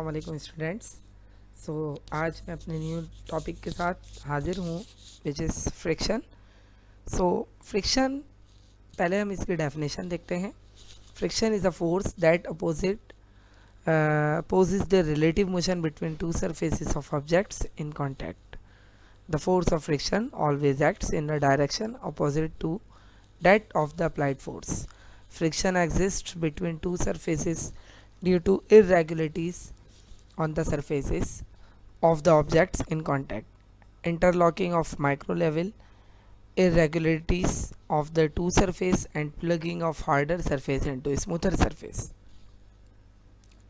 अस्सलाम वालेकुम स्टूडेंट्स। आज मैं अपने न्यू टॉपिक के साथ हाजिर हूँ विच इज़ फ्रिक्शन। फ्रिक्शन, पहले हम इसकी डेफिनेशन देखते हैं। Friction is a force that opposes the relative motion between two surfaces of objects in contact. The force of friction always acts in a direction opposite to that of the applied force. Friction exists between two surfaces due to irregularities on the surfaces of the objects in contact, interlocking of micro level irregularities of the two surface and plugging of harder surface into smoother surface.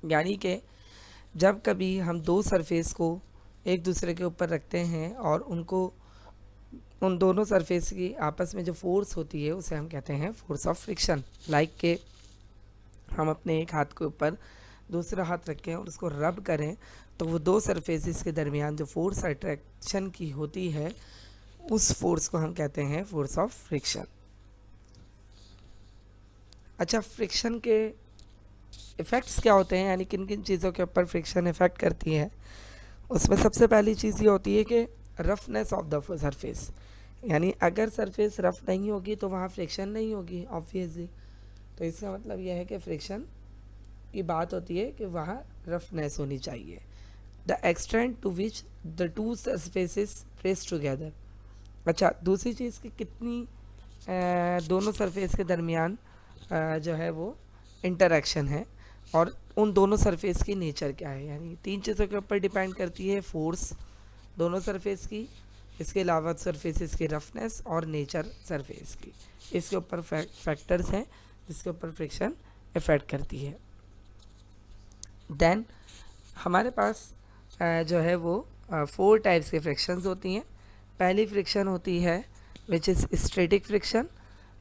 यानी कि जब कभी हम दो surface को एक दूसरे के ऊपर रखते हैं और उन दोनों सरफेस की आपस में जो फोर्स होती है उसे हम कहते हैं फोर्स ऑफ फ्रिक्शन। लाइक के हम अपने एक हाथ के ऊपर दूसरा हाथ रखें और उसको रब करें तो वो दो सरफेसेस के दरमियान जो फोर्स अट्रैक्शन की होती है उस फोर्स को हम कहते हैं फोर्स ऑफ फ्रिक्शन। अच्छा, फ्रिक्शन के इफ़ेक्ट्स क्या होते हैं, यानी किन किन चीज़ों के ऊपर फ्रिक्शन इफ़ेक्ट करती है। उसमें सबसे पहली चीज़ ये होती है कि रफनेस ऑफ द सरफेस, यानी अगर सरफेस रफ नहीं होगी तो वहाँ फ्रिक्शन नहीं होगी ऑब्वियसली। तो इसका मतलब यह है कि फ्रिक्शन की बात होती है कि वहाँ रफनेस होनी चाहिए। The extent to which the two surfaces press together. अच्छा, दूसरी चीज़ कि कितनी दोनों सरफेस के दरमियान जो है वो इंटरेक्शन है और उन दोनों सरफेस की नेचर क्या है, यानी तीन चीज़ों के ऊपर डिपेंड करती है। फोर्स दोनों सरफेस की, इसके अलावा सरफेसेस की रफनेस और नेचर सरफेस की, इसके ऊपर फैक्टर्स हैं जिसके ऊपर फ्रिक्शन इफ़ेक्ट करती है। देन हमारे पास जो है वो 4 टाइप्स के फ्रिक्शंस होती हैं। पहली फ्रिक्शन होती है which is static friction.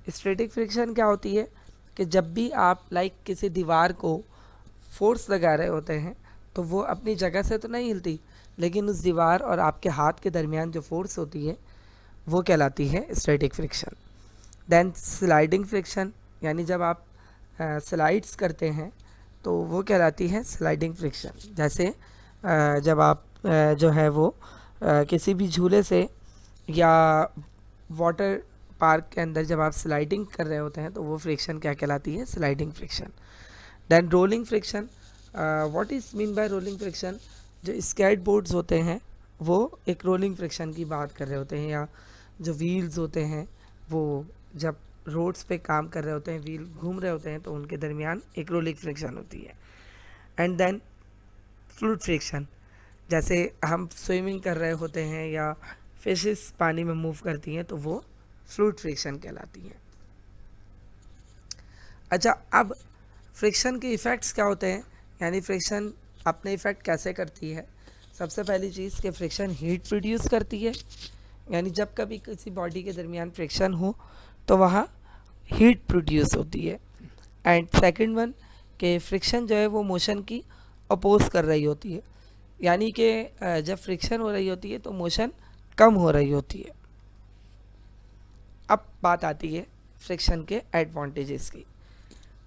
Static friction क्या होती है कि जब भी आप किसी दीवार को फोर्स लगा रहे होते हैं तो वो अपनी जगह से तो नहीं हिलती, लेकिन उस दीवार और आपके हाथ के दरमियान जो फोर्स होती है वो कहलाती है static friction. Then sliding friction, यानी जब आप स्लाइड्स करते हैं तो वो कहलाती है स्लाइडिंग फ्रिक्शन। जैसे जब आप जो है वो किसी भी झूले से या वाटर पार्क के अंदर जब आप स्लाइडिंग कर रहे होते हैं तो वो फ्रिक्शन क्या कहलाती है, sliding friction. Then rolling friction. What is mean by rolling friction, जो स्केट बोर्ड्स होते हैं वो एक रोलिंग फ्रिक्शन की बात कर रहे होते हैं, या जो व्हील्स होते हैं वो जब रोड्स पे काम कर रहे होते हैं, व्हील घूम रहे होते हैं तो उनके दरमियान एक रोलिंग फ्रिक्शन होती है। एंड देन फ्लूइड फ्रिक्शन, जैसे हम स्विमिंग कर रहे होते हैं या फिशेस पानी में मूव करती हैं तो वो फ्लूइड फ्रिक्शन कहलाती हैं। अच्छा, अब फ्रिक्शन के इफ़ेक्ट्स क्या होते हैं, यानी फ्रिक्शन अपने इफ़ेक्ट कैसे करती है। सबसे पहली चीज़ कि फ्रिक्शन हीट प्रोड्यूस करती है, यानी जब कभी किसी बॉडी के दरमियान फ्रिक्शन हो तो वहाँ हीट प्रोड्यूस होती है। एंड सेकंड वन कि फ्रिक्शन जो है वो मोशन की अपोज कर रही होती है, यानी कि जब फ्रिक्शन हो रही होती है तो मोशन कम हो रही होती है। अब बात आती है फ्रिक्शन के एडवांटेजेस की।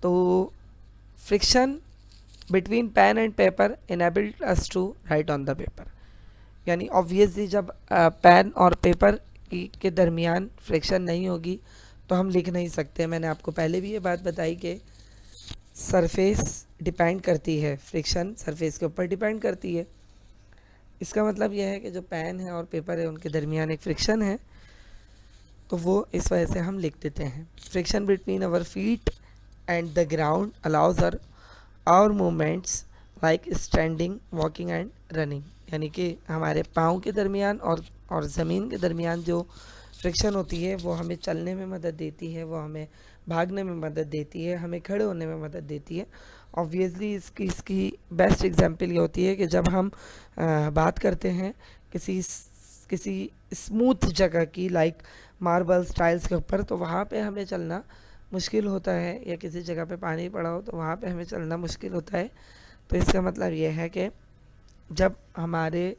तो friction between pen and paper enabled us to write on the paper, यानी ऑब्वियसली जब पेन और पेपर के दरमियान फ्रिक्शन नहीं होगी तो हम लिख नहीं सकते। मैंने आपको पहले भी ये बात बताई कि सरफेस डिपेंड करती है, फ्रिक्शन सरफेस के ऊपर डिपेंड करती है। इसका मतलब यह है कि जो पेन है और पेपर है उनके दरमियान एक फ्रिक्शन है, तो वो इस वजह से हम लिख देते हैं। Friction between our feet and the ground allows our movements like standing, walking and running, यानी कि हमारे पाँव के दरमियान और ज़मीन के दरमियान जो फ्रिक्शन होती है वो हमें चलने में मदद देती है, वो हमें भागने में मदद देती है, हमें खड़े होने में मदद देती है। ऑब्वियसली इसकी बेस्ट एग्जांपल ये होती है कि जब हम बात करते हैं किसी स्मूथ जगह की, लाइक मार्बल टाइल्स के ऊपर, तो वहाँ पे हमें चलना मुश्किल होता है, या किसी जगह पे पानी पड़ा हो तो वहाँ पे हमें चलना मुश्किल होता है। तो इसका मतलब ये है कि जब हमारे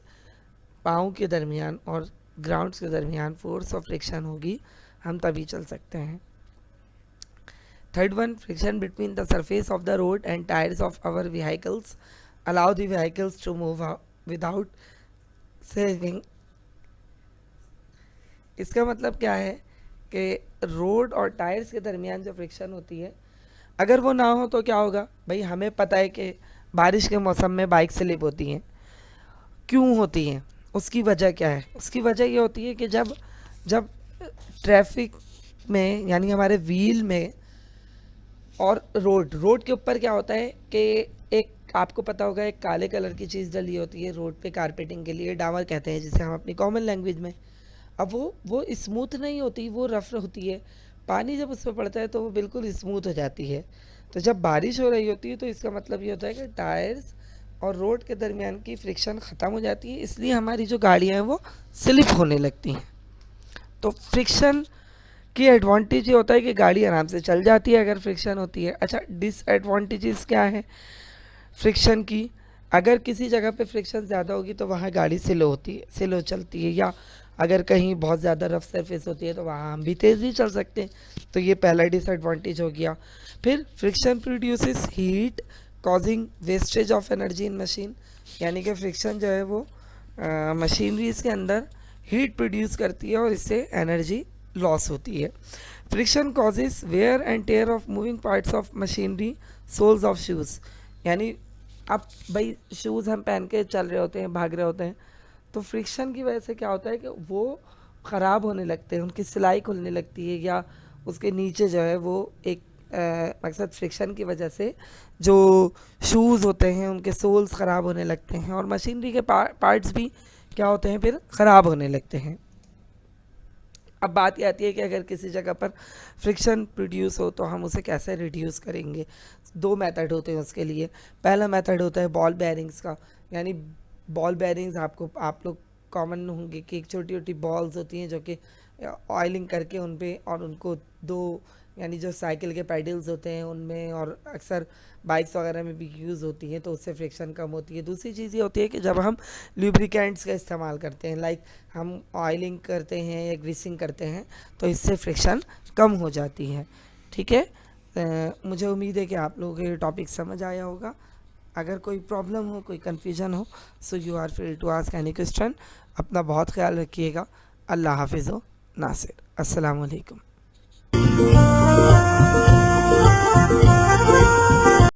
पाँव के दरमियान और ग्राउंड्स के दरमियान फोर्स ऑफ फ्रिक्शन होगी हम तभी चल सकते हैं। Third one, friction between the surface of the road and tyres of our vehicles allow the vehicles to move without saving. इसका मतलब क्या है कि रोड और टायर्स के दरमियान जो फ्रिक्शन होती है, अगर वो ना हो तो क्या होगा भाई, हमें पता है कि बारिश के मौसम में बाइक स्लिप होती हैं। क्यों होती हैं, उसकी वजह क्या है? उसकी वजह ये होती है कि जब जब ट्रैफिक में, यानी हमारे व्हील में और रोड के ऊपर क्या होता है कि एक, आपको पता होगा, एक काले कलर की चीज़ डली होती है रोड पे कारपेटिंग के लिए, डामर कहते हैं जिसे हम अपनी कॉमन लैंग्वेज में। अब वो स्मूथ नहीं होती, वो रफ होती है। पानी जब उस पर पड़ता है तो वो बिल्कुल स्मूथ हो जाती है। तो जब बारिश हो रही होती है तो इसका मतलब ये होता है कि टायर्स और रोड के दरमियान की फ्रिक्शन ख़त्म हो जाती है, इसलिए हमारी जो गाड़ियाँ हैं वो स्लिप होने लगती हैं। तो फ्रिक्शन की एडवांटेज ये होता है कि गाड़ी आराम से चल जाती है अगर फ्रिक्शन होती है। अच्छा, डिसएडवांटेजेस क्या है फ्रिक्शन की? अगर किसी जगह पे फ्रिक्शन ज़्यादा होगी तो वहाँ गाड़ी स्लो होती है, स्लो चलती है, या अगर कहीं बहुत ज़्यादा रफ सरफेस होती है तो वहाँ हम भी तेज़ ही चल सकते हैं। तो ये पहला डिसएडवांटेज हो गया। फिर friction produces heat causing wastage of energy in machine, यानी कि फ्रिक्शन जो है वो मशीनरीज के अंदर हीट प्रोड्यूस करती है और इससे एनर्जी लॉस होती है। Friction causes wear and tear of moving parts of machinery, soles of shoes, यानी अब भाई शूज़ हम पहन के चल रहे होते हैं, भाग रहे होते हैं, तो फ्रिक्शन की वजह से क्या होता है कि वो ख़राब होने लगते हैं, उनकी सिलाई खुलने लगती है, या उसके नीचे जो है वो एक मकसद फ्रिक्शन की वजह से जो शूज़ होते हैं उनके सोल्स ख़राब होने लगते हैं, और मशीनरी के पार्ट्स भी क्या होते हैं फिर ख़राब होने लगते हैं। अब बात ये आती है कि अगर किसी जगह पर फ्रिक्शन प्रोड्यूस हो तो हम उसे कैसे रिड्यूस करेंगे। दो मेथड होते हैं उसके लिए। पहला मेथड होता है बॉल बेयरिंग्स का, यानी बॉल बेयरिंग्स आप लोग कॉमन होंगे कि एक छोटी छोटी बॉल्स होती हैं जो कि ऑयलिंग करके उन पे, और उनको दो, यानी जो साइकिल के पैडल्स होते हैं उनमें, और अक्सर बाइक्स वगैरह में भी यूज़ होती हैं, तो उससे फ्रिक्शन कम होती है। दूसरी चीज़ ये होती है कि जब हम लुब्रिकेंट्स का इस्तेमाल करते हैं, लाइक हम ऑयलिंग करते हैं या ग्रीसिंग करते हैं, तो इससे फ्रिक्शन कम हो जाती है। ठीक है, मुझे उम्मीद है कि आप लोगों को ये टॉपिक समझ आया होगा। अगर कोई प्रॉब्लम हो, कोई कन्फ्यूजन हो, so you are free to ask any question. अपना बहुत ख्याल रखिएगा। अल्लाह हाफिज़ नासिर। अस्सलाम वालेकुम।